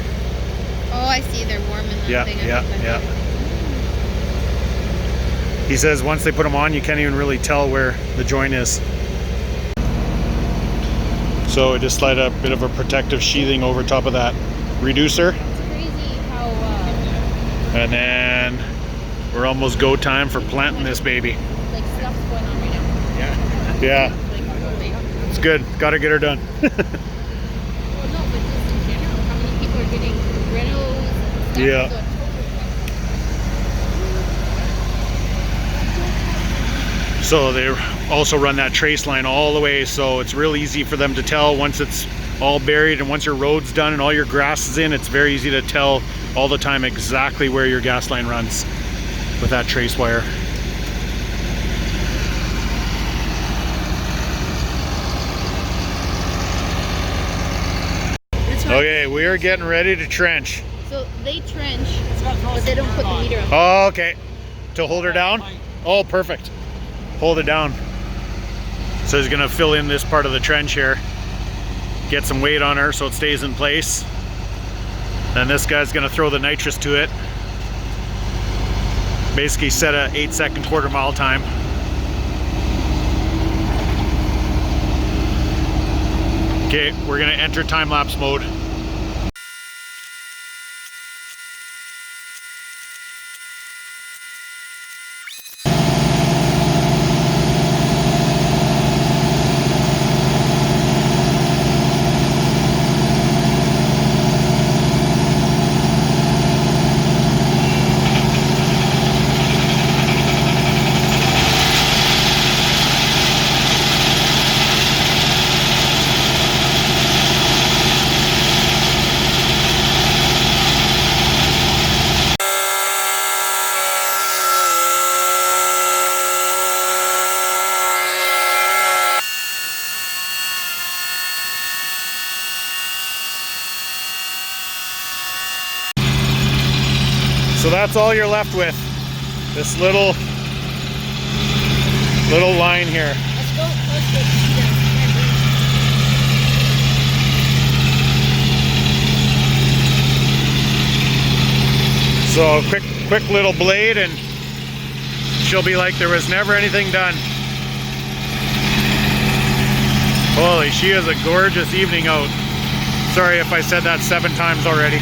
Oh, I see. They're warming that thing. Yeah. He says once they put them on, you can't even really tell where the joint is. So it just slide a bit of a protective sheathing over top of that reducer. It's crazy how. And then we're almost go time for planting this baby. Like stuff's going on right now. Yeah, Like, it's good. Got to get her done. well, no, but just in general, how many people are getting Renos and stuff? Yeah. So So they also run that trace line all the way, so it's real easy for them to tell once it's all buried, and once your road's done and all your grass is in, it's very easy to tell all the time exactly where your gas line runs with that trace wire. Okay, we are getting ready to trench. So they trench, but they don't put the meter on. Oh, okay. To hold her down? Oh, perfect. Hold it down. So he's gonna fill in this part of the trench here, get some weight on her so it stays in place. Then this guy's gonna throw the nitrous to it. Basically set a 8-second quarter-mile time. Okay, we're gonna enter time-lapse mode. So that's all you're left with. This little line here. Let's go. Let's go. So quick little blade, and she'll be like there was never anything done. Holy, she is a gorgeous evening out. Sorry if I said that 7 times already.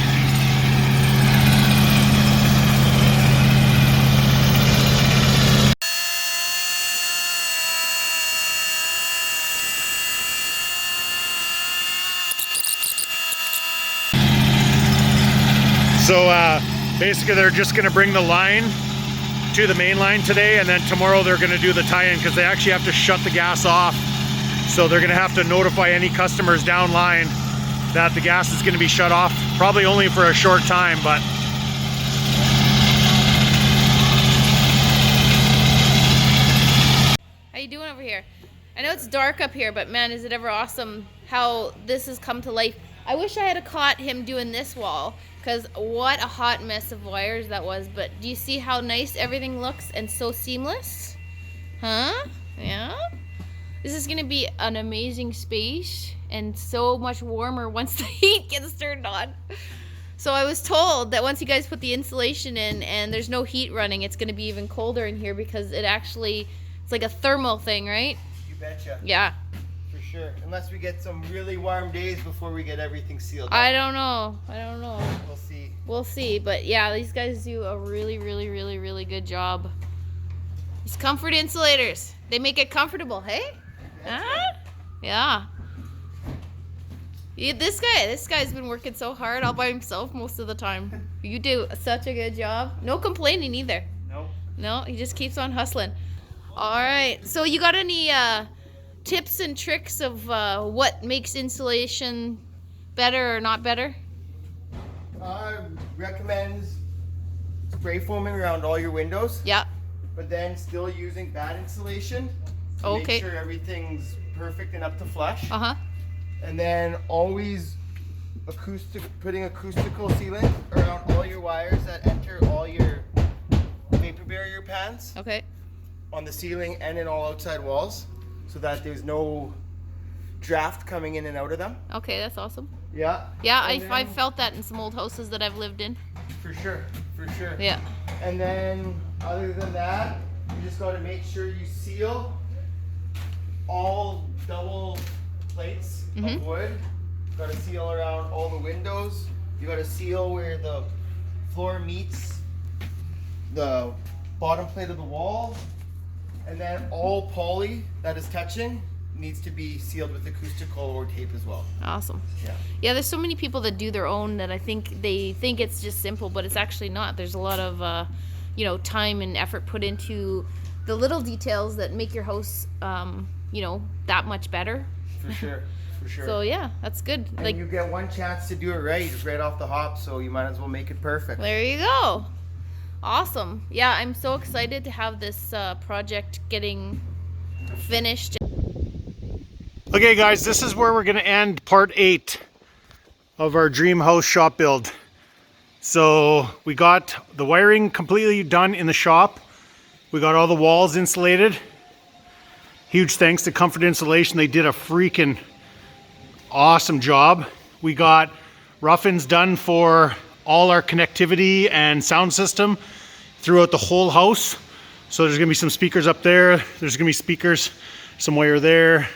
So basically they're just gonna bring the line to the main line today, and then tomorrow they're gonna do the tie-in because they actually have to shut the gas off. So they're gonna have to notify any customers down line that the gas is gonna be shut off, probably only for a short time, but. How you doing over here? I know it's dark up here, but man, is it ever awesome how this has come to life. I wish I had caught him doing this wall, because what a hot mess of wires that was. But do you see how nice everything looks and so seamless? Huh? Yeah? This is going to be an amazing space and so much warmer once the heat gets turned on. So I was told that once you guys put the insulation in and there's no heat running, it's going to be even colder in here because it's like a thermal thing, right? You betcha. Yeah. For sure. Unless we get some really warm days before we get everything sealed up. I don't know. We'll see. We'll see. But yeah, these guys do a really, really, really, really good job. These comfort insulators. They make it comfortable, hey? Huh? Yeah. This guy's been working so hard all by himself most of the time. You do such a good job. No complaining either. Nope. No, he just keeps on hustling. All right. So you got any tips and tricks of what makes insulation better or not better? Recommends spray foaming around all your windows. Yeah. But then still using bad insulation to Okay. make sure everything's perfect and up to flush. Uh-huh. And then always putting acoustical sealant around all your wires that enter all your vapor barrier pans Okay. on the ceiling and in all outside walls, so that there's no draft coming in and out of them. Okay, that's awesome. Yeah. Yeah, And I've then- felt that in some old houses that I've lived in. For sure. Yeah. And then other than that, you just got to make sure you seal all double plates of wood. Got to seal around all the windows. You got to seal where the floor meets the bottom plate of the wall. And then all poly that is touching needs to be sealed with acoustical or tape as well. Awesome. Yeah. Yeah, there's so many people that do their own that I think they think it's just simple, but it's actually not. There's a lot of, time and effort put into the little details that make your house, that much better. For sure. So yeah, that's good. And you get one chance to do it right off the hop, so you might as well make it perfect. There you go. Awesome. Yeah, I'm so excited to have this project getting finished. Okay guys, this is where we're gonna end part 8 of our dream house shop build. So we got the wiring completely done in the shop. We got all the walls insulated. Huge thanks to Comfort Insulation. They did a freaking awesome job. We got rough-ins done for all our connectivity and sound system throughout the whole house. So there's gonna be some speakers up there. There's gonna be speakers, some wire there.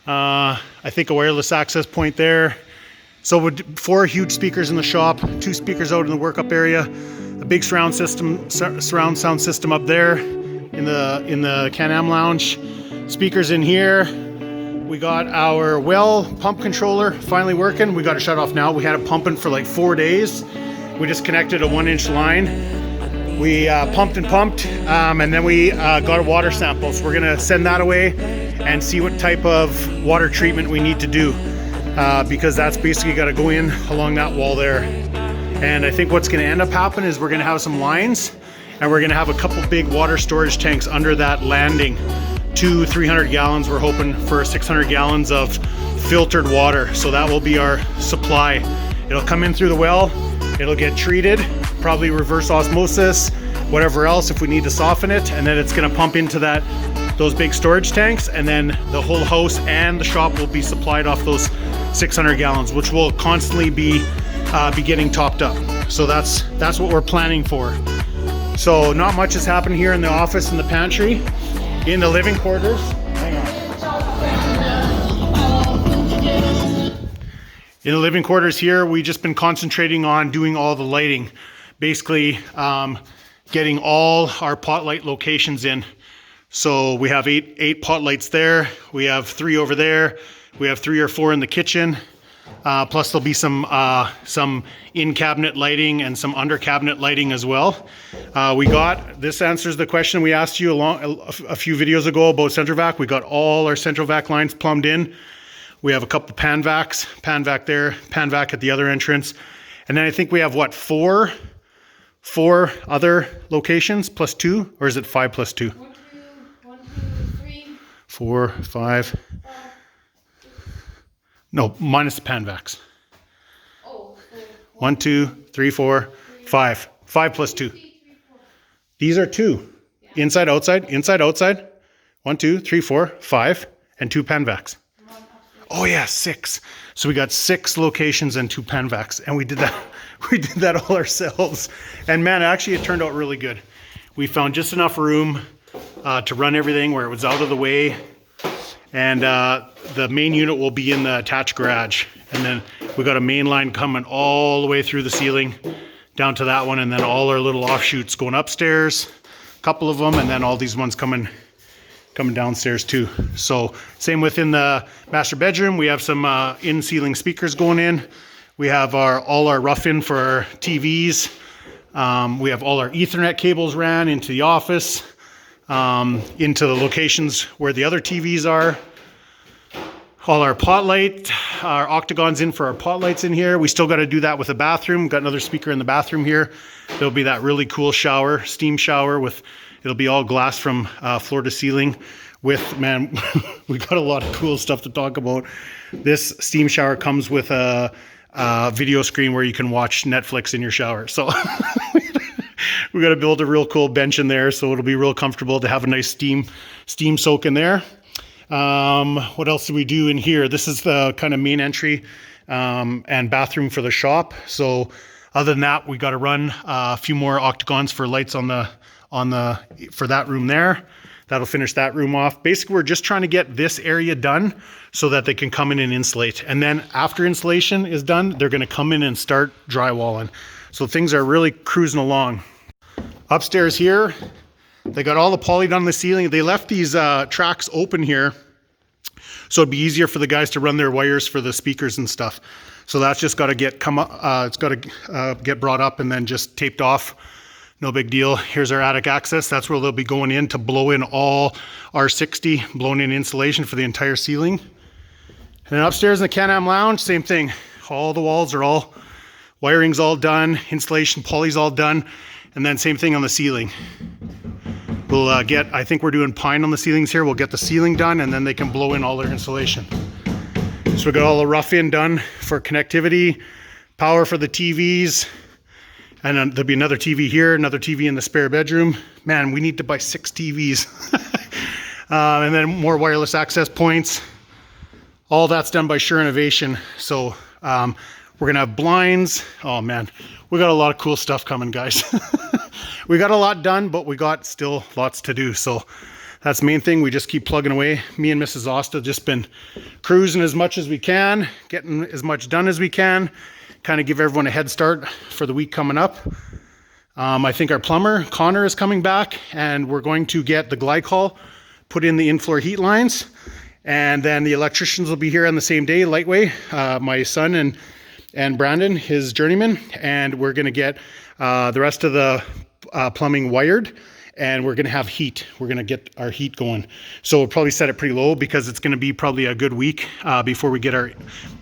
I think a wireless access point there. So with 4 huge speakers in the shop, 2 speakers out in the workup area, a big surround sound system up there in the Can-Am lounge, speakers in here. We got our well pump controller finally working. We got it shut off now. We had it pumping for like 4 days. We just connected a 1-inch line. We pumped, and then we got a water sample. So we're gonna send that away and see what type of water treatment we need to do, because that's basically got to go in along that wall there. And I think what's gonna end up happening is we're gonna have some lines, and we're gonna have a couple big water storage tanks under that landing. 2 300 gallons. We're hoping for 600 gallons of filtered water. So that will be our supply. It'll come in through the well. It'll get treated probably reverse osmosis, whatever else if we need to soften it, and then it's going to pump into those big storage tanks, and then the whole house and the shop will be supplied off those 600 gallons, which will constantly be getting topped up. So that's what we're planning for. So not much has happened here in the office and the pantry. In the living quarters, hang on. In the living quarters here, we've just been concentrating on doing all the lighting. Basically, getting all our pot light locations in. So we have eight pot lights there. We have 3 over there. We have 3 or 4 in the kitchen. Plus there'll be some in-cabinet lighting and some under-cabinet lighting as well. This answers the question we asked you a few videos ago about central vac. We got all our central vac lines plumbed in. We have a couple pan vac there, pan vac at the other entrance. And then I think we have, what, four other locations plus 2? Or is it 5 plus 2? 1, 2, 3. 4, 5. No, minus the pan vacs. Oh, 1, 2, 3, 4, 5. 5 plus 2. These are 2. Inside, outside, inside, outside. 1, 2, 3, 4, 5, and 2 pan vacs. Oh yeah, 6. So we got 6 locations and 2 pan vacs, and we did that. We did that all ourselves. And man, actually, it turned out really good. We found just enough room to run everything where it was out of the way. And the main unit will be in the attached garage. And then we got a main line coming all the way through the ceiling down to that one. And then all our little offshoots going upstairs, a couple of them, and then all these ones coming downstairs too. So same within the master bedroom. We have some in-ceiling speakers going in. We have all our rough-in for our TVs. We have all our Ethernet cables ran into the office, into the locations where the other TVs are. All our pot light, our octagons in for our pot lights in here. We still got to do that with the bathroom. Got another speaker in the bathroom here. There'll be that really cool shower, steam shower with, it'll be all glass from floor to ceiling with, man, we got a lot of cool stuff to talk about. This steam shower comes with a video screen where you can watch Netflix in your shower. So we got to build a real cool bench in there, so it'll be real comfortable to have a nice steam soak in there. What else do we do in here? This is the kind of main entry and bathroom for the shop. So other than that, we got to run a few more octagons for lights for that room there. That'll finish that room off. Basically, we're just trying to get this area done so that they can come in and insulate. And then after insulation is done, they're going to come in and start drywalling. So things are really cruising along. Upstairs here, they got all the poly done on the ceiling. They left these tracks open here, so it'd be easier for the guys to run their wires for the speakers and stuff. So that's just got to get get brought up and then just taped off. No big deal. Here's our attic access. That's where they'll be going in to blow in all R60, blown in insulation for the entire ceiling. And then upstairs in the Can-Am lounge, same thing. All the walls are all, wiring's all done, insulation, poly's all done, and then same thing on the ceiling. We'll I think we're doing pine on the ceilings here. We'll get the ceiling done and then they can blow in all their insulation. So we got all the rough in done for connectivity, power for the TVs, and then there'll be another TV here, another TV in the spare bedroom. Man, we need to buy 6 TVs. And then more wireless access points. All that's done by Sure Innovation. So we're gonna have blinds. Oh man, we got a lot of cool stuff coming, guys. We got a lot done, but we got still lots to do. So that's the main thing. We just keep plugging away. Me and Mrs. Osta just been cruising as much as we can, getting as much done as we can, kind of give everyone a head start for the week coming up. I think our plumber, Connor, is coming back, and we're going to get the glycol put in the in-floor heat lines. And then the electricians will be here on the same day, Lightway, my son and Brandon, his journeyman. And we're going to get the rest of the plumbing wired, and we're going to have heat. We're going to get our heat going. So we'll probably set it pretty low because it's going to be probably a good week before we get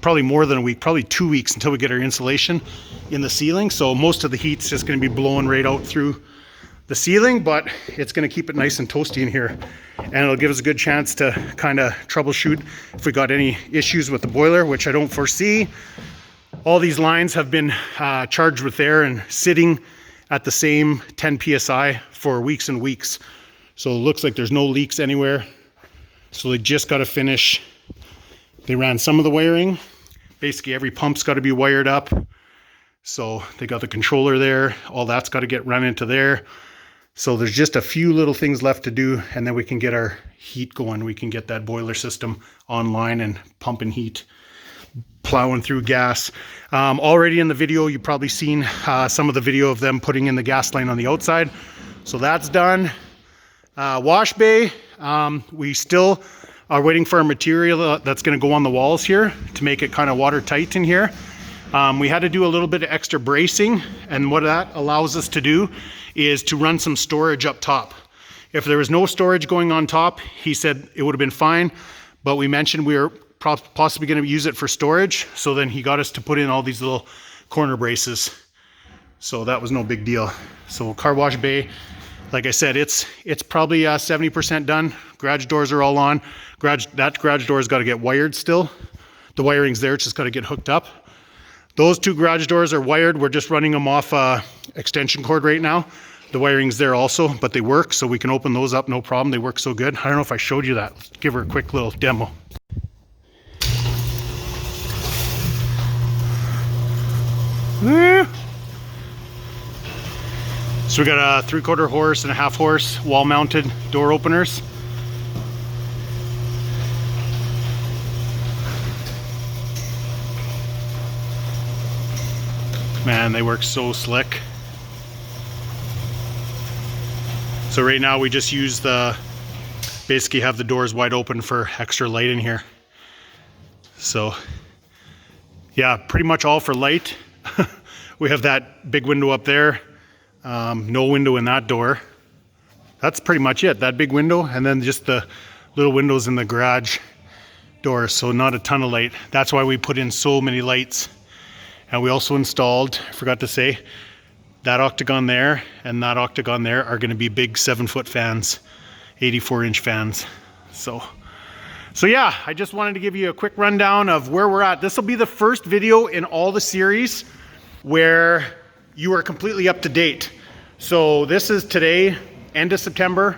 probably more than a week, probably 2 weeks until we get our insulation in the ceiling. So most of the heat's just going to be blowing right out through the ceiling, but it's going to keep it nice and toasty in here. And it'll give us a good chance to kind of troubleshoot if we got any issues with the boiler, which I don't foresee. All these lines have been charged with air and sitting at the same 10 psi for weeks and weeks. So it looks like there's no leaks anywhere. So they just got to finish. They ran some of the wiring. Basically every pump's got to be wired up. So they got the controller there. All that's got to get run into there. So there's just a few little things left to do, and then we can get our heat going. We can get that boiler system online and pumping heat, plowing through gas. Already in the video, you've probably seen some of the video of them putting in the gas line on the outside. So that's done. Wash bay, we still are waiting for our material that's going to go on the walls here to make it kind of watertight in here. We had to do a little bit of extra bracing, and what that allows us to do is to run some storage up top. If there was no storage going on top, he said it would have been fine, but we mentioned we were possibly going to use it for storage, so then he got us to put in all these little corner braces. So that was no big deal. So car wash bay, like I said, it's probably 70% done. Garage doors are all on. That garage door's got to get wired still. The wiring's there, it's just got to get hooked up. Those two garage doors are wired. We're just running them off extension cord right now. The wiring's there also, but they work, so we can open those up, no problem. They work so good. I don't know if I showed you that. Let's give her a quick little demo. So we got a 3/4 horse and a 1/2 horse wall mounted door openers. Man, they work so slick. So right now we just use basically have the doors wide open for extra light in here. So yeah, pretty much all for light. We have that big window up there. No window in that door. That's pretty much it, that big window, and then just the little windows in the garage door, so not a ton of light. That's why we put in so many lights. And we also installed, I forgot to say, that octagon there and that octagon there are going to be big 7-foot fans, 84-inch fans. So yeah, I just wanted to give you a quick rundown of where we're at. This will be the first video in all the series where you are completely up to date. So this is today, end of September.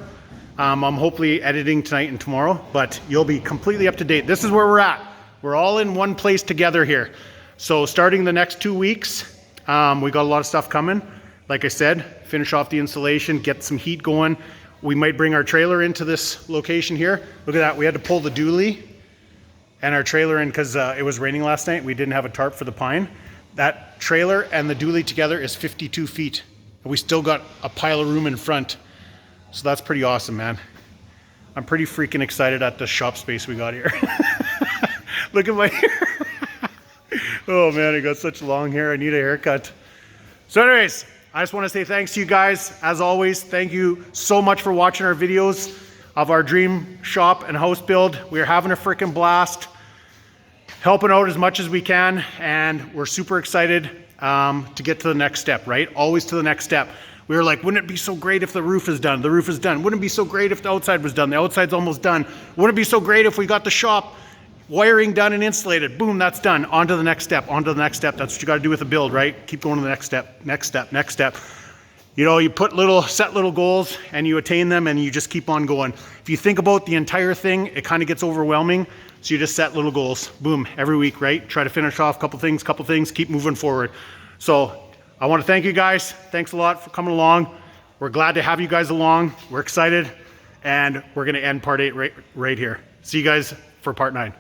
I'm hopefully editing tonight and tomorrow, but you'll be completely up to date. This is where we're at. We're all in one place together here. So starting the next 2 weeks, we got a lot of stuff coming. Like I said, finish off the installation, get some heat going. We might bring our trailer into this location here. Look at that, we had to pull the dually and our trailer in because it was raining last night. We didn't have a tarp for the pine. That trailer and the dually together is 52 feet. And we still got a pile of room in front. So that's pretty awesome, man. I'm pretty freaking excited at the shop space we got here. Look at my hair. Oh man, I got such long hair. I need a haircut. So anyways, I just want to say thanks to you guys. As always, thank you so much for watching our videos of our dream shop and house build. We're having a freaking blast, helping out as much as we can, and we're super excited to get to the next step, right? Always to the next step. We were like, wouldn't it be so great if the roof is done? The roof is done. Wouldn't it be so great if the outside was done? The outside's almost done. Wouldn't it be so great if we got the shop wiring done and insulated? Boom, that's done. On to the next step, on to the next step. That's what you got to do with a build, right? Keep going to the next step, next step, next step. You know, you set little goals and you attain them and you just keep on going. If you think about the entire thing, it kind of gets overwhelming. So you just set little goals, boom, every week, right? Try to finish off a couple things, keep moving forward. So I want to thank you guys. Thanks a lot for coming along. We're glad to have you guys along. We're excited, and we're going to end part 8 right here. See you guys for part 9.